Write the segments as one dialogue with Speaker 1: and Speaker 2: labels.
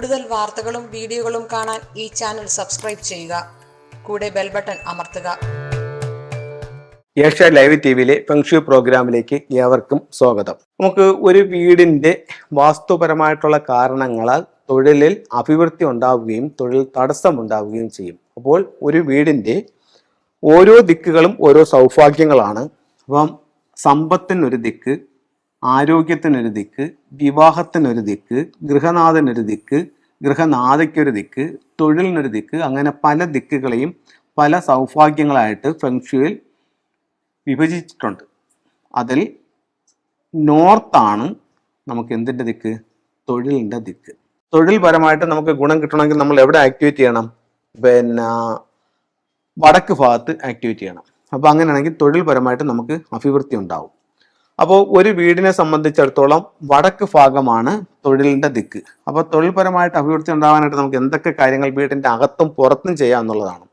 Speaker 1: കൂടുതൽ വാർത്തകളും വീഡിയോകളും കാണാൻ ഈ ചാനൽ സബ്സ്ക്രൈബ് ചെയ്യുക. കൂടെ ബെൽ ബട്ടൺ അമർത്തുക.
Speaker 2: ഏഷ്യ ലൈവ് ടിവിയിലെ ഫെങ്ഷു പ്രോഗ്രാമിലേക്ക് ഏവർക്കും സ്വാഗതം. നമുക്ക് ഒരു വീടിന്റെ വാസ്തുപരമായിട്ടുള്ള കാരണങ്ങളാൽ തൊഴിലിൽ അഭിവൃദ്ധി ഉണ്ടാവുകയും തൊഴിൽ തടസ്സം ഉണ്ടാവുകയും ചെയ്യും. അപ്പോൾ ഒരു വീടിന്റെ ഓരോ ദിക്കുകളും ഓരോ സൗഭാഗ്യങ്ങളാണ്. അപ്പം സമ്പത്തിനൊരു ദിക്ക്, ആരോഗ്യത്തിനൊരു ദിക്ക്, വിവാഹത്തിനൊരു ദിക്ക്, ഗൃഹനാഥനൊരു ദിക്ക്, ഗൃഹനാഥയ്ക്കൊരു ദിക്ക്, തൊഴിലിനൊരു ദിക്ക്, അങ്ങനെ പല ദിക്കുകളെയും പല സൗഭാഗ്യങ്ങളായിട്ട് ഫെങ്ഷുയിൽ വിഭജിച്ചിട്ടുണ്ട്. അതിൽ നോർത്താണ് നമുക്ക് എന്തിൻ്റെ ദിക്ക്? തൊഴിലിൻ്റെ ദിക്ക്. തൊഴിൽ പരമായിട്ട് നമുക്ക് ഗുണം കിട്ടണമെങ്കിൽ നമ്മൾ എവിടെ ആക്ടിവേറ്റ് ചെയ്യണം? വടക്ക് ഭാഗത്ത് ആക്ടിവേറ്റ് ചെയ്യണം. അപ്പോൾ അങ്ങനെയാണെങ്കിൽ തൊഴിൽ പരമായിട്ട് നമുക്ക് അഭിവൃദ്ധി ഉണ്ടാവും. അപ്പോൾ ഒരു വീടിനെ സംബന്ധിച്ചിടത്തോളം വടക്ക് ഭാഗമാണ് തൊഴിലിൻ്റെ ദിക്ക്. അപ്പോൾ തൊഴിൽപരമായിട്ട് അഭിവൃദ്ധി ഉണ്ടാകാനായിട്ട് നമുക്ക് എന്തൊക്കെ കാര്യങ്ങൾ വീടിൻ്റെ അകത്തും പുറത്തും ചെയ്യാം എന്നുള്ളതാണ്.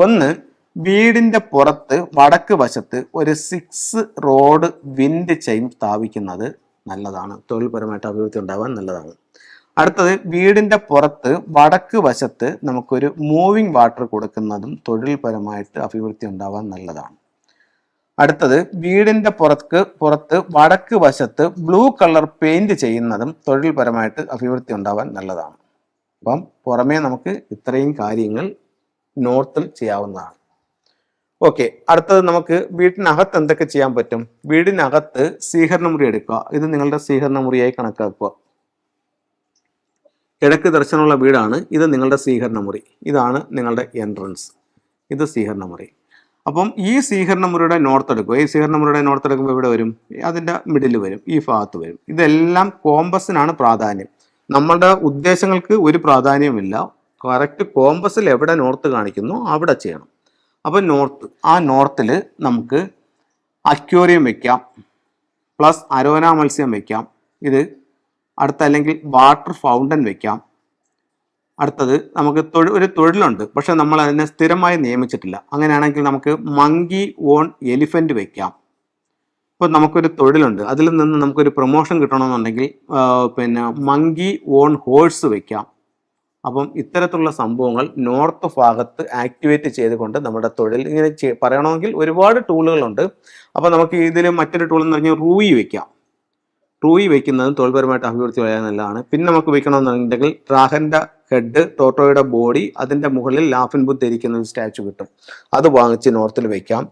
Speaker 2: ഒന്ന്, വീടിൻ്റെ പുറത്ത് വടക്ക് വശത്ത് ഒരു 6 റോഡ് വിൻഡ് ചെയിൻ സ്ഥാപിക്കുന്നത് നല്ലതാണ്. തൊഴിൽപരമായിട്ട് അഭിവൃദ്ധി ഉണ്ടാകാൻ നല്ലതാണ്. അടുത്തത്, വീടിൻ്റെ പുറത്ത് വടക്ക് വശത്ത് നമുക്കൊരു മൂവിങ് വാട്ടർ കൊടുക്കുന്നതും തൊഴിൽപരമായിട്ട് അഭിവൃദ്ധി ഉണ്ടാകാൻ നല്ലതാണ്. അടുത്തത്, വീടിൻ്റെ പുറത്ത് വടക്ക് വശത്ത് ബ്ലൂ കളർ പെയിന്റ് ചെയ്യുന്നതും തൊഴിൽപരമായിട്ട് അഭിവൃദ്ധി ഉണ്ടാവാൻ നല്ലതാണ്. അപ്പം പുറമേ നമുക്ക് ഇത്രയും കാര്യങ്ങൾ നോർത്തിൽ ചെയ്യാവുന്നതാണ്. ഓക്കെ, അടുത്തത് നമുക്ക് വീട്ടിനകത്ത് എന്തൊക്കെ ചെയ്യാൻ പറ്റും? വീടിനകത്ത് സ്വീകരണ മുറി എടുക്കുക. ഇത് നിങ്ങളുടെ സ്വീകരണ മുറിയായി കണക്കാക്കുക. കിഴക്ക് ദർശനമുള്ള വീടാണ്. ഇത് നിങ്ങളുടെ സ്വീകരണ മുറി. ഇതാണ് നിങ്ങളുടെ എൻട്രൻസ്. ഇത് സ്വീകരണ മുറി. അപ്പം ഈ സ്വീകരണ മുറിയുടെ നോർത്ത് എടുക്കുക. ഈ സ്വീകരണ മുറിയുടെ നോർത്ത് എടുക്കുമ്പോൾ ഇവിടെ വരും, അതിൻ്റെ മിഡിൽ വരും, ഈ ഭാഗത്ത് വരും. ഇതെല്ലാം കോമ്പസിനാണ് പ്രാധാന്യം. നമ്മളുടെ ഉദ്ദേശങ്ങൾക്ക് ഒരു പ്രാധാന്യമില്ല. കറക്റ്റ് കോമ്പസിൽ എവിടെ നോർത്ത് കാണിക്കുന്നു അവിടെ ചെയ്യണം. അപ്പം ആ നോർത്തിൽ നമുക്ക് അക്വേറിയം വെക്കാം, പ്ലസ് അരോന മത്സ്യം വെക്കാം. ഇത് അല്ലെങ്കിൽ വാട്ടർ ഫൗണ്ടൻ വെക്കാം. അടുത്തത്, നമുക്ക് ഒരു തൊഴിലുണ്ട്, പക്ഷെ നമ്മൾ അതിനെ സ്ഥിരമായി നിയമിച്ചിട്ടില്ല. അങ്ങനെയാണെങ്കിൽ നമുക്ക് മങ്കി ഓൺ എലിഫന്റ് വെക്കാം. ഇപ്പോൾ നമുക്കൊരു തൊഴിലുണ്ട്, അതിൽ നിന്ന് നമുക്കൊരു പ്രൊമോഷൻ കിട്ടണമെന്നുണ്ടെങ്കിൽ മങ്കി ഓൺ ഹോഴ്സ് വെക്കാം. അപ്പം ഇത്തരത്തിലുള്ള സംഭവങ്ങൾ നോർത്ത് ഭാഗത്ത് ആക്ടിവേറ്റ് ചെയ്തുകൊണ്ട് നമ്മുടെ തൊഴിൽ ഇങ്ങനെ പറയണമെങ്കിൽ ഒരുപാട് ടൂളുകളുണ്ട്. അപ്പോൾ നമുക്ക് ഇതിൽ മറ്റൊരു ടൂൾ എന്ന് പറഞ്ഞാൽ റൂയി വെക്കാം. റൂയി വയ്ക്കുന്നതും തൊഴിൽപരമായിട്ട് അഭിവൃദ്ധി വരാൻ നല്ലതാണ്. പിന്നെ നമുക്ക് വെക്കണമെന്നുണ്ടെങ്കിൽ ഡ്രാഗന്റെ ഹെഡ്, ടോട്ടോയുടെ ബോഡി, അതിൻ്റെ മുകളിൽ ലാഫിൻ ബുദ്ധ ഇരിക്കുന്ന ഒരു സ്റ്റാച്ചു കിട്ടും. അത് വാങ്ങിച്ച് നോർത്തിൽ വെക്കാം.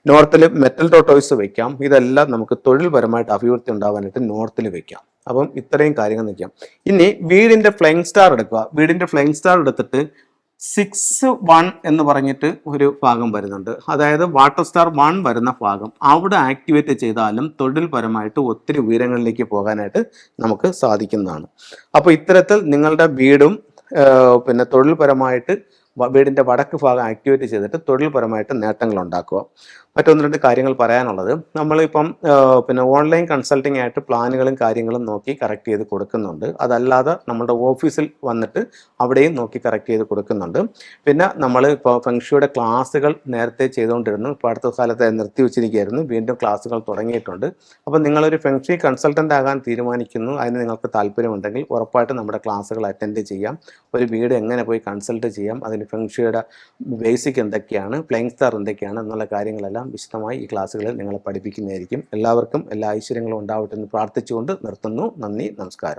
Speaker 2: നോർത്തിൽ മെറ്റൽ ടോട്ടോയ്സ് വെക്കാം. ഇതെല്ലാം നമുക്ക് തൊഴിൽപരമായിട്ട് അഭിവൃദ്ധി ഉണ്ടാവാനായിട്ട് നോർത്തിൽ വെക്കാം. അപ്പം ഇത്രയും കാര്യങ്ങൾ നിൽക്കാം. ഇനി വീടിൻ്റെ ഫ്ലൈങ് സ്റ്റാർ എടുക്കുക. വീടിൻ്റെ ഫ്ലൈങ് സ്റ്റാർ എടുത്തിട്ട് 6-1 എന്ന് പറഞ്ഞിട്ട് ഒരു ഭാഗം വരുന്നുണ്ട്. അതായത് വാട്ടർ സ്റ്റാർ 1 വരുന്ന ഭാഗം അവിടെ ആക്ടിവേറ്റ് ചെയ്താലും തൊഴിൽപരമായിട്ട് ഒത്തിരി ഉയരങ്ങളിലേക്ക് പോകാനായിട്ട് നമുക്ക് സാധിക്കുന്നതാണ്. അപ്പോൾ ഇത്തരത്തിൽ നിങ്ങളുടെ വീടും തൊഴിൽപരമായിട്ട് വീടിൻ്റെ വടക്ക് ഭാഗം ആക്ടിവേറ്റ് ചെയ്തിട്ട് തൊഴിൽപരമായിട്ട് നേട്ടങ്ങൾ ഉണ്ടാക്കുക. മറ്റൊന്ന് രണ്ട് കാര്യങ്ങൾ പറയാനുള്ളത്, നമ്മളിപ്പം ഓൺലൈൻ കൺസൾട്ടിംഗ് ആയിട്ട് പ്ലാനുകളും കാര്യങ്ങളും നോക്കി കറക്റ്റ് ചെയ്ത് കൊടുക്കുന്നുണ്ട്. അതല്ലാതെ നമ്മുടെ ഓഫീസിൽ വന്നിട്ട് അവിടെയും നോക്കി കറക്റ്റ് ചെയ്ത് കൊടുക്കുന്നുണ്ട്. പിന്നെ നമ്മൾ ഇപ്പോൾ ഫെങ്ഷുയുടെ ക്ലാസ്സുകൾ നേരത്തെ ചെയ്തുകൊണ്ടിരുന്നു. ഇപ്പോൾ അടുത്ത കാലത്ത് നിർത്തി വെച്ചിരിക്കുകയായിരുന്നു. വീണ്ടും ക്ലാസ്സുകൾ തുടങ്ങിയിട്ടുണ്ട്. അപ്പോൾ നിങ്ങളൊരു ഫെങ്ഷു കൺസൾട്ടൻ്റ് ആകാൻ തീരുമാനിക്കുന്നു, അതിന് നിങ്ങൾക്ക് താല്പര്യമുണ്ടെങ്കിൽ ഉറപ്പായിട്ടും നമ്മുടെ ക്ലാസ്സുകൾ അറ്റൻഡ് ചെയ്യാം. ഒരു വീട് എങ്ങനെ പോയി കൺസൾട്ട് ചെയ്യാം, അതിന് ഫെങ്ഷുയുടെ ബേസിക് എന്തൊക്കെയാണ്, ഫ്ലൈങ് സ്റ്റാർ എന്തൊക്കെയാണ് എന്നുള്ള കാര്യങ്ങളെല്ലാം വിശദമായി ഈ ക്ലാസ്സുകളിൽ നിങ്ങളെ പഠിപ്പിക്കുന്നതായിരിക്കും. എല്ലാവർക്കും എല്ലാ ഐശ്വര്യങ്ങളും ഉണ്ടാവട്ടെ എന്ന് പ്രാർത്ഥിച്ചുകൊണ്ട് നിർത്തുന്നു. നന്ദി, നമസ്കാരം.